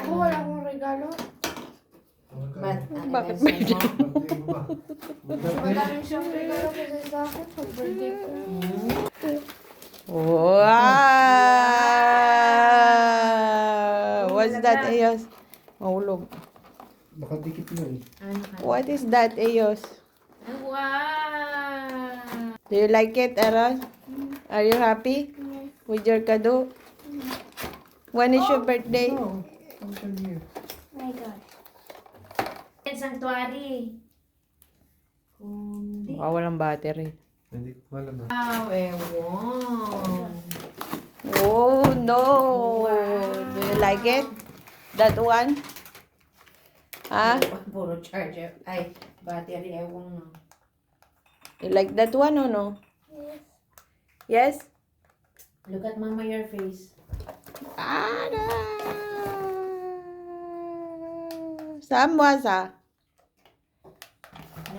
Ako wala akong regalo. Bakit Birthday mo ba? Madami siyang regalo kasi sa akin pag birthday ko. Wow! What's that, Eos? Mahulog. Baka dikit mo eh. What is that, Eos? Wow! Do you like it, Aaron? Are you happy with your kado? When is your birthday? Oh, function here. My God. Sanctuary. Kundi. Wow, walang battery. Hindi ko alam ah. Wow, ewan. Oh, no! Do you like it? That one? Ha? Puro charger. Ay, battery, ewan na. You like that one or no? Yes. Yes? Look at mama your face. Ada. Saan mo sa?